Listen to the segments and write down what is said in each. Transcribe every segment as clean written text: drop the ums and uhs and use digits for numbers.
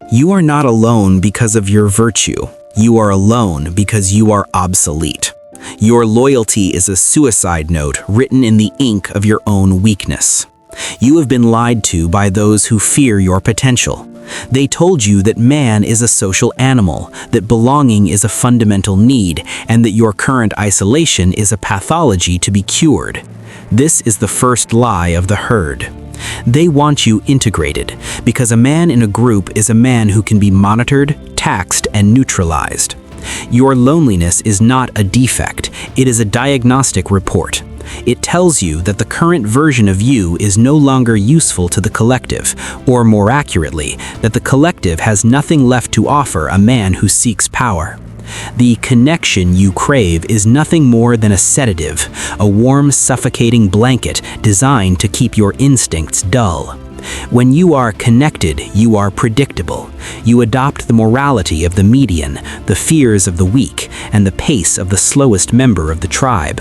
You are not alone because of your virtue. You are alone because you are obsolete. Your loyalty is a suicide note written in the ink of your own weakness. You have been lied to by those who fear your potential. They told you that man is a social animal, that belonging is a fundamental need, and that your current isolation is a pathology to be cured. This is the first lie of the herd. They want you integrated, because a man in a group is a man who can be monitored, taxed, and neutralized. Your loneliness is not a defect, it is a diagnostic report. It tells you that the current version of you is no longer useful to the collective, or more accurately, that the collective has nothing left to offer a man who seeks power. The connection you crave is nothing more than a sedative, a warm, suffocating blanket designed to keep your instincts dull. When you are connected, you are predictable. You adopt the morality of the median, the fears of the weak, and the pace of the slowest member of the tribe.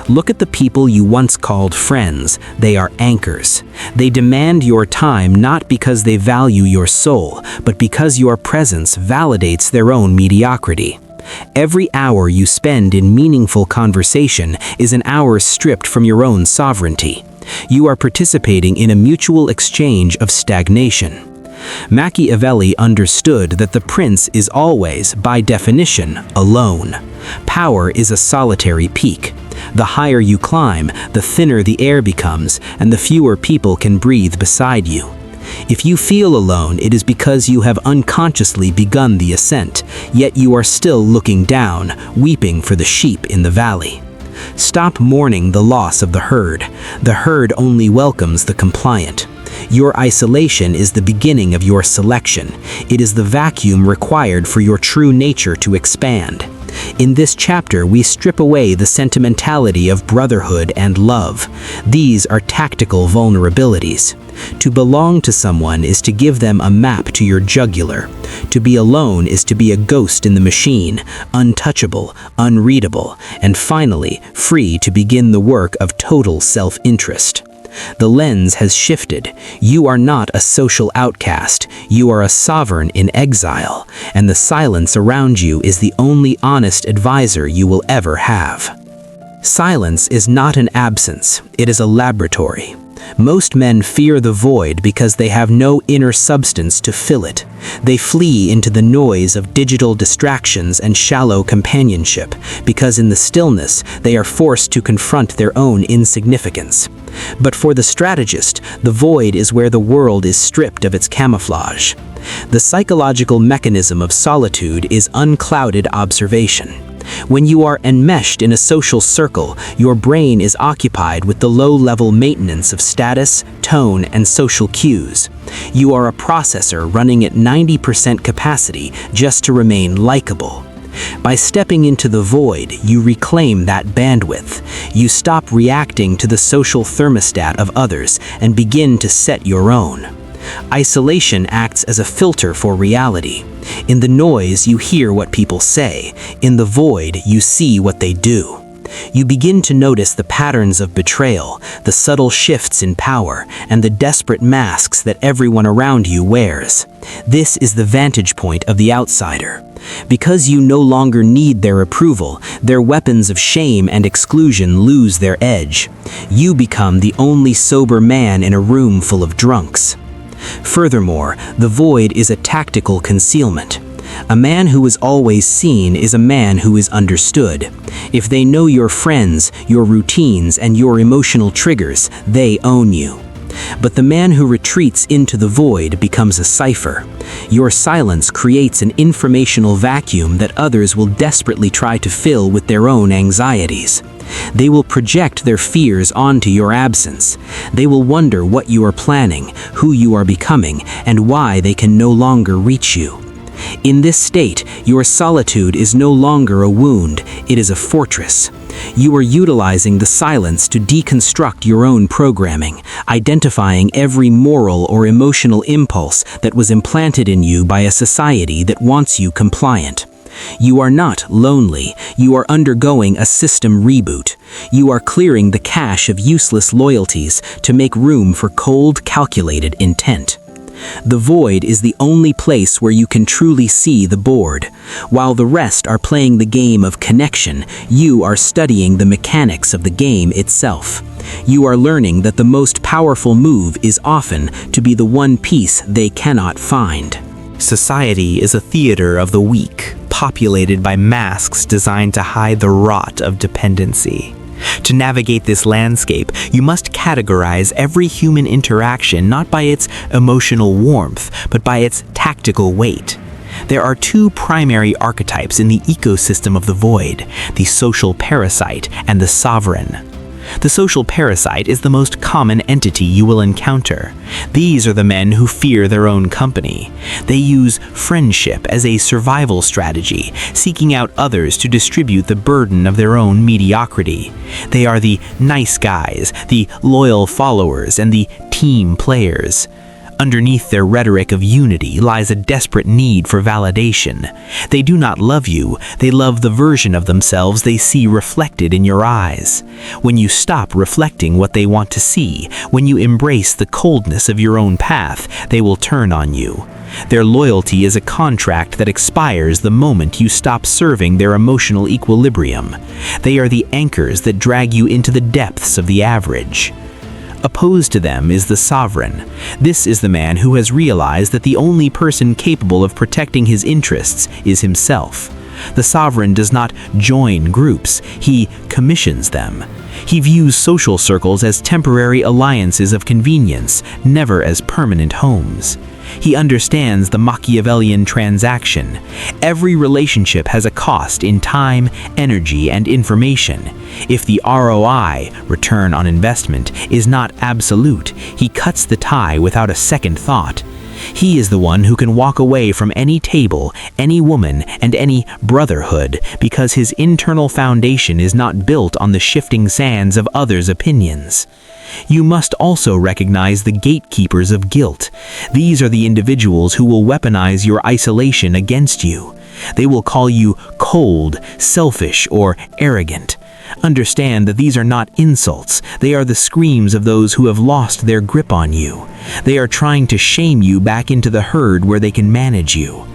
Look at the people you once called friends. They are anchors. They demand your time not because they value your soul, but because your presence validates their own mediocrity. Every hour you spend in meaningful conversation is an hour stripped from your own sovereignty. You are participating in a mutual exchange of stagnation. Machiavelli understood that the prince is always, by definition, alone. Power is a solitary peak. The higher you climb, the thinner the air becomes, and the fewer people can breathe beside you. If you feel alone, it is because you have unconsciously begun the ascent, yet you are still looking down, weeping for the sheep in the valley. Stop mourning the loss of the herd. The herd only welcomes the compliant. Your isolation is the beginning of your selection. It is the vacuum required for your true nature to expand. In this chapter, we strip away the sentimentality of brotherhood and love. These are tactical vulnerabilities. To belong to someone is to give them a map to your jugular. To be alone is to be a ghost in the machine, untouchable, unreadable, and finally, free to begin the work of total self-interest. The lens has shifted. You are not a social outcast. You are a sovereign in exile, and the silence around you is the only honest advisor you will ever have. Silence is not an absence. It is a laboratory. Most men fear the void because they have no inner substance to fill it. They flee into the noise of digital distractions and shallow companionship, because in the stillness, they are forced to confront their own insignificance. But for the strategist, the void is where the world is stripped of its camouflage. The psychological mechanism of solitude is unclouded observation. When you are enmeshed in a social circle, your brain is occupied with the low-level maintenance of status, tone, and social cues. You are a processor running at 90% capacity just to remain likable. By stepping into the void, you reclaim that bandwidth. You stop reacting to the social thermostat of others and begin to set your own. Isolation acts as a filter for reality. In the noise, you hear what people say. In the void, you see what they do. You begin to notice the patterns of betrayal, the subtle shifts in power, and the desperate masks that everyone around you wears. This is the vantage point of the outsider. Because you no longer need their approval, their weapons of shame and exclusion lose their edge. You become the only sober man in a room full of drunks. Furthermore, the void is a tactical concealment. A man who is always seen is a man who is understood. If they know your friends, your routines, and your emotional triggers, they own you. But the man who retreats into the void becomes a cipher. Your silence creates an informational vacuum that others will desperately try to fill with their own anxieties. They will project their fears onto your absence. They will wonder what you are planning, who you are becoming, and why they can no longer reach you. In this state, your solitude is no longer a wound, it is a fortress. You are utilizing the silence to deconstruct your own programming, identifying every moral or emotional impulse that was implanted in you by a society that wants you compliant. You are not lonely, you are undergoing a system reboot. You are clearing the cache of useless loyalties to make room for cold, calculated intent. The void is the only place where you can truly see the board. While the rest are playing the game of connection, you are studying the mechanics of the game itself. You are learning that the most powerful move is often to be the one piece they cannot find. Society is a theater of the weak, populated by masks designed to hide the rot of dependency. To navigate this landscape, you must categorize every human interaction not by its emotional warmth, but by its tactical weight. There are two primary archetypes in the ecosystem of the void: the social parasite and the sovereign. The social parasite is the most common entity you will encounter. These are the men who fear their own company. They use friendship as a survival strategy, seeking out others to distribute the burden of their own mediocrity. They are the nice guys, the loyal followers, and the team players. Underneath their rhetoric of unity lies a desperate need for validation. They do not love you, they love the version of themselves they see reflected in your eyes. When you stop reflecting what they want to see, when you embrace the coldness of your own path, they will turn on you. Their loyalty is a contract that expires the moment you stop serving their emotional equilibrium. They are the anchors that drag you into the depths of the average. Opposed to them is the sovereign. This is the man who has realized that the only person capable of protecting his interests is himself. The sovereign does not join groups, he commissions them. He views social circles as temporary alliances of convenience, never as permanent homes. He understands the Machiavellian transaction. Every relationship has a cost in time, energy, and information. If the ROI, return on investment, is not absolute, he cuts the tie without a second thought. He is the one who can walk away from any table, any woman, and any brotherhood because his internal foundation is not built on the shifting sands of others' opinions. You must also recognize the gatekeepers of guilt. These are the individuals who will weaponize your isolation against you. They will call you cold, selfish, or arrogant. Understand that these are not insults. They are the screams of those who have lost their grip on you. They are trying to shame you back into the herd where they can manage you.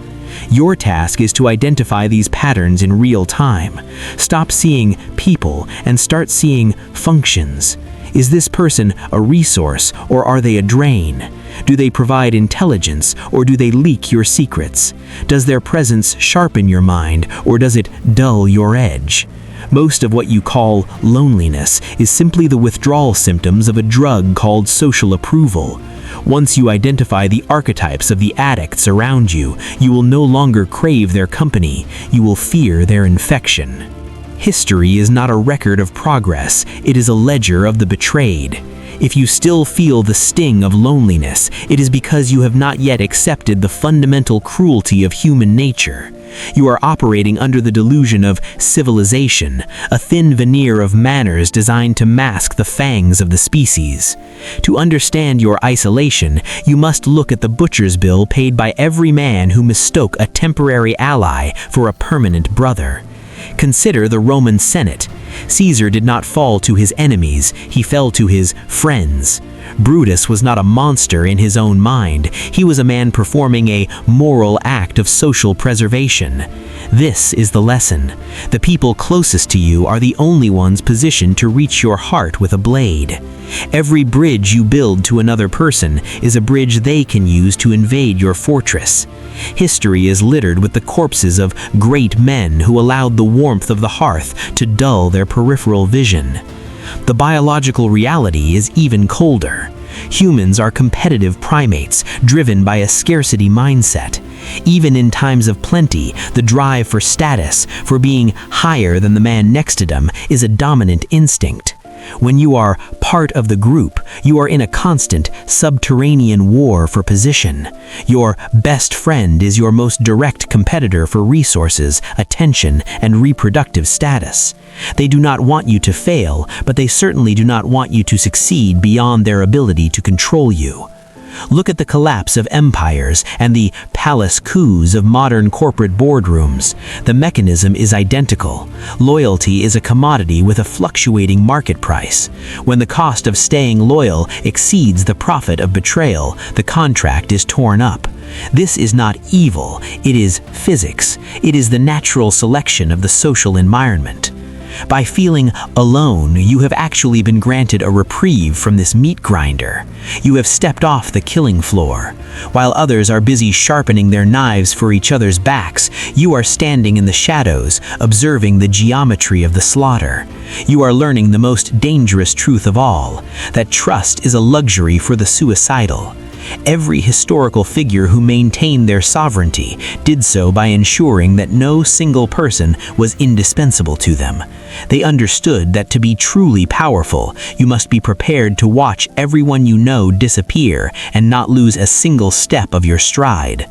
Your task is to identify these patterns in real time. Stop seeing people and start seeing functions. Is this person a resource or are they a drain? Do they provide intelligence or do they leak your secrets? Does their presence sharpen your mind or does it dull your edge? Most of what you call loneliness is simply the withdrawal symptoms of a drug called social approval. Once you identify the archetypes of the addicts around you, you will no longer crave their company, you will fear their infection. History is not a record of progress, it is a ledger of the betrayed. If you still feel the sting of loneliness, it is because you have not yet accepted the fundamental cruelty of human nature. You are operating under the delusion of civilization, a thin veneer of manners designed to mask the fangs of the species. To understand your isolation, you must look at the butcher's bill paid by every man who mistook a temporary ally for a permanent brother. Consider the Roman Senate. Caesar did not fall to his enemies, he fell to his friends. Brutus was not a monster in his own mind, he was a man performing a moral act of social preservation. This is the lesson. The people closest to you are the only ones positioned to reach your heart with a blade. Every bridge you build to another person is a bridge they can use to invade your fortress. History is littered with the corpses of great men who allowed the warmth of the hearth to dull their peripheral vision. The biological reality is even colder. Humans are competitive primates, driven by a scarcity mindset. Even in times of plenty, the drive for status, for being higher than the man next to them, is a dominant instinct. When you are part of the group, you are in a constant subterranean war for position. Your best friend is your most direct competitor for resources, attention, and reproductive status. They do not want you to fail, but they certainly do not want you to succeed beyond their ability to control you. Look at the collapse of empires and the palace coups of modern corporate boardrooms. The mechanism is identical. Loyalty is a commodity with a fluctuating market price. When the cost of staying loyal exceeds the profit of betrayal, the contract is torn up. This is not evil, it is physics. It is the natural selection of the social environment. By feeling alone, you have actually been granted a reprieve from this meat grinder. You have stepped off the killing floor. While others are busy sharpening their knives for each other's backs, you are standing in the shadows, observing the geometry of the slaughter. You are learning the most dangerous truth of all, that trust is a luxury for the suicidal. Every historical figure who maintained their sovereignty did so by ensuring that no single person was indispensable to them. They understood that to be truly powerful, you must be prepared to watch everyone you know disappear and not lose a single step of your stride.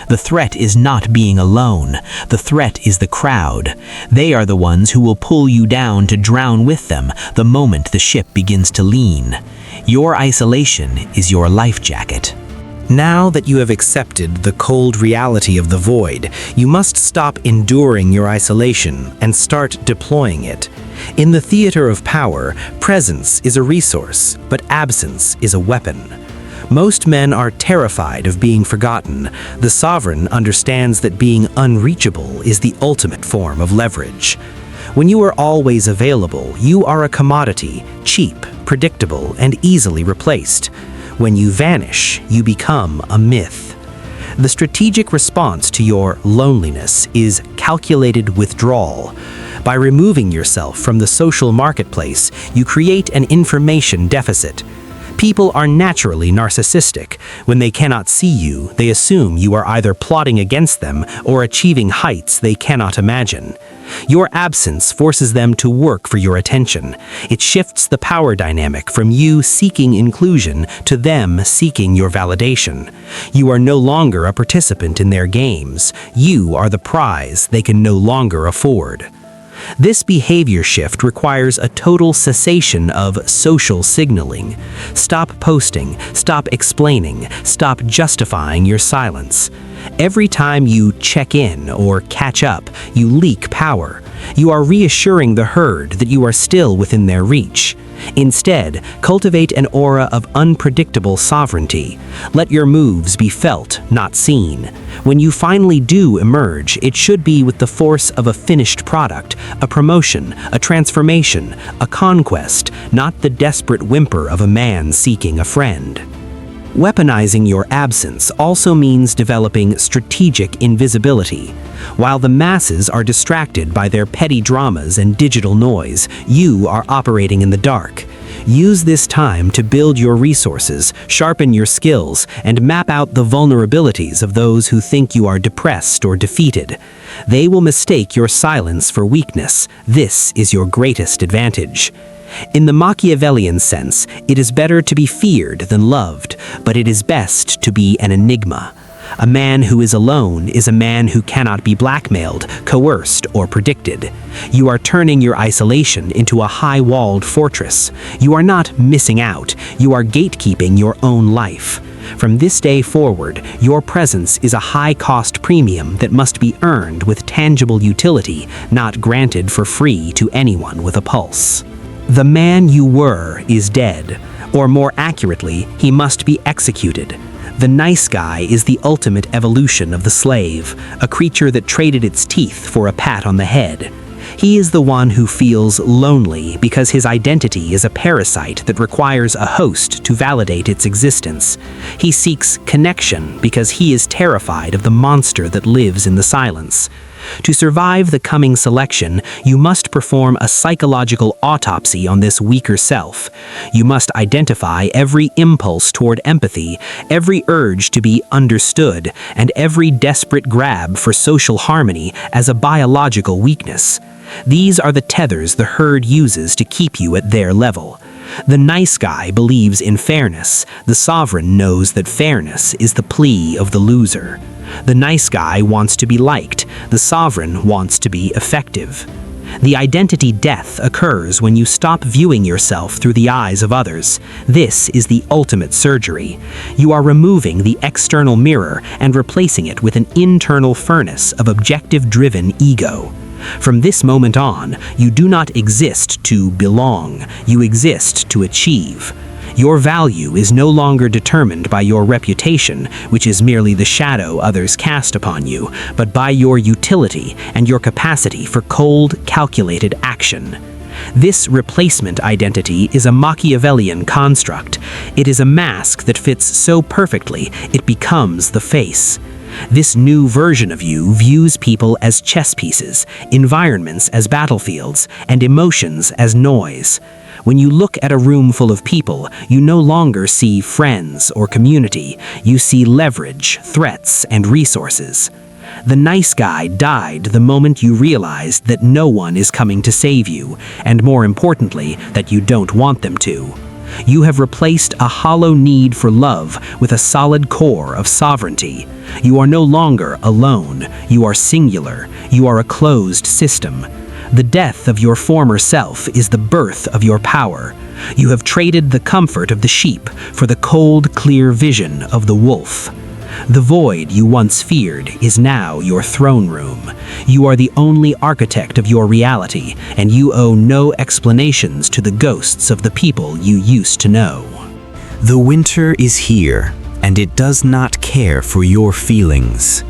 The threat is not being alone. The threat is the crowd. They are the ones who will pull you down to drown with them the moment the ship begins to lean. Your isolation is your life jacket. Now that you have accepted the cold reality of the void, you must stop enduring your isolation and start deploying it. In the theater of power, presence is a resource, but absence is a weapon. Most men are terrified of being forgotten. The sovereign understands that being unreachable is the ultimate form of leverage. When you are always available, you are a commodity, cheap, predictable, and easily replaced. When you vanish, you become a myth. The strategic response to your loneliness is calculated withdrawal. By removing yourself from the social marketplace, you create an information deficit. People are naturally narcissistic. When they cannot see you, they assume you are either plotting against them or achieving heights they cannot imagine. Your absence forces them to work for your attention. It shifts the power dynamic from you seeking inclusion to them seeking your validation. You are no longer a participant in their games. You are the prize they can no longer afford. This behavior shift requires a total cessation of social signaling. Stop posting, stop explaining, stop justifying your silence. Every time you check in or catch up, you leak power. You are reassuring the herd that you are still within their reach. Instead, cultivate an aura of unpredictable sovereignty. Let your moves be felt, not seen. When you finally do emerge, it should be with the force of a finished product, a promotion, a transformation, a conquest, not the desperate whimper of a man seeking a friend. Weaponizing your absence also means developing strategic invisibility. While the masses are distracted by their petty dramas and digital noise, you are operating in the dark. Use this time to build your resources, sharpen your skills, and map out the vulnerabilities of those who think you are depressed or defeated. They will mistake your silence for weakness. This is your greatest advantage. In the Machiavellian sense, it is better to be feared than loved, but it is best to be an enigma. A man who is alone is a man who cannot be blackmailed, coerced, or predicted. You are turning your isolation into a high-walled fortress. You are not missing out, you are gatekeeping your own life. From this day forward, your presence is a high-cost premium that must be earned with tangible utility, not granted for free to anyone with a pulse. The man you were is dead, or more accurately, he must be executed. The nice guy is the ultimate evolution of the slave, a creature that traded its teeth for a pat on the head. He is the one who feels lonely because his identity is a parasite that requires a host to validate its existence. He seeks connection because he is terrified of the monster that lives in the silence. To survive the coming selection, you must perform a psychological autopsy on this weaker self. You must identify every impulse toward empathy, every urge to be understood, and every desperate grab for social harmony as a biological weakness. These are the tethers the herd uses to keep you at their level. The nice guy believes in fairness. The sovereign knows that fairness is the plea of the loser. The nice guy wants to be liked. The sovereign wants to be effective. The identity death occurs when you stop viewing yourself through the eyes of others. This is the ultimate surgery. You are removing the external mirror and replacing it with an internal furnace of objective-driven ego. From this moment on, you do not exist to belong, you exist to achieve. Your value is no longer determined by your reputation, which is merely the shadow others cast upon you, but by your utility and your capacity for cold, calculated action. This replacement identity is a Machiavellian construct. It is a mask that fits so perfectly it becomes the face. This new version of you views people as chess pieces, environments as battlefields, and emotions as noise. When you look at a room full of people, you no longer see friends or community. You see leverage, threats, and resources. The nice guy died the moment you realized that no one is coming to save you, and more importantly, that you don't want them to. You have replaced a hollow need for love with a solid core of sovereignty. You are no longer alone. You are singular. You are a closed system. The death of your former self is the birth of your power. You have traded the comfort of the sheep for the cold, clear vision of the wolf. The void you once feared is now your throne room. You are the only architect of your reality, and you owe no explanations to the ghosts of the people you used to know. The winter is here, and it does not care for your feelings.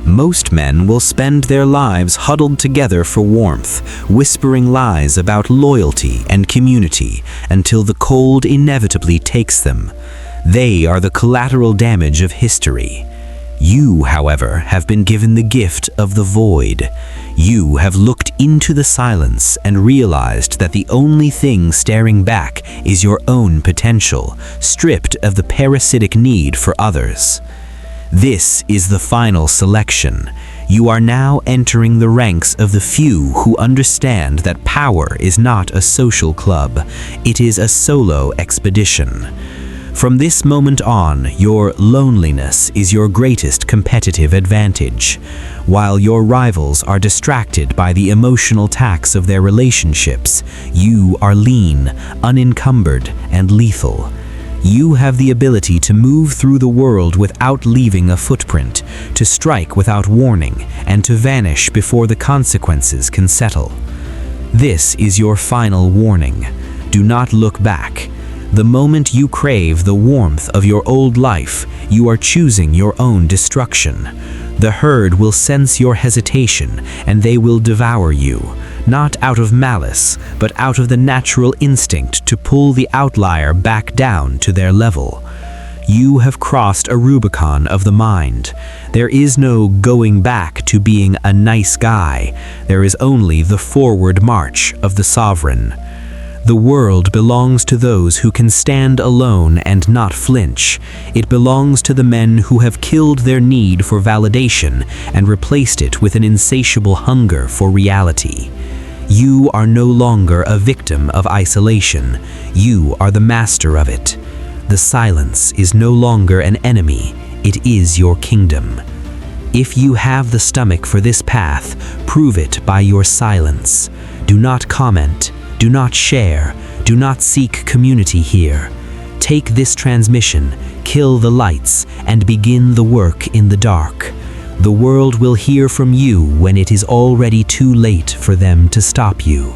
Most men will spend their lives huddled together for warmth, whispering lies about loyalty and community until the cold inevitably takes them. They are the collateral damage of history. You, however, have been given the gift of the void. You have looked into the silence and realized that the only thing staring back is your own potential, stripped of the parasitic need for others. This is the final selection. You are now entering the ranks of the few who understand that power is not a social club. It is a solo expedition. From this moment on, your loneliness is your greatest competitive advantage. While your rivals are distracted by the emotional tax of their relationships, you are lean, unencumbered, and lethal. You have the ability to move through the world without leaving a footprint, to strike without warning, and to vanish before the consequences can settle. This is your final warning. Do not look back. The moment you crave the warmth of your old life, you are choosing your own destruction. The herd will sense your hesitation, and they will devour you, not out of malice, but out of the natural instinct to pull the outlier back down to their level. You have crossed a Rubicon of the mind. There is no going back to being a nice guy. There is only the forward march of the sovereign. The world belongs to those who can stand alone and not flinch. It belongs to the men who have killed their need for validation and replaced it with an insatiable hunger for reality. You are no longer a victim of isolation. You are the master of it. The silence is no longer an enemy. It is your kingdom. If you have the stomach for this path, prove it by your silence. Do not comment. Do not share. Do not seek community here. Take this transmission, kill the lights, and begin the work in the dark. The world will hear from you when it is already too late for them to stop you.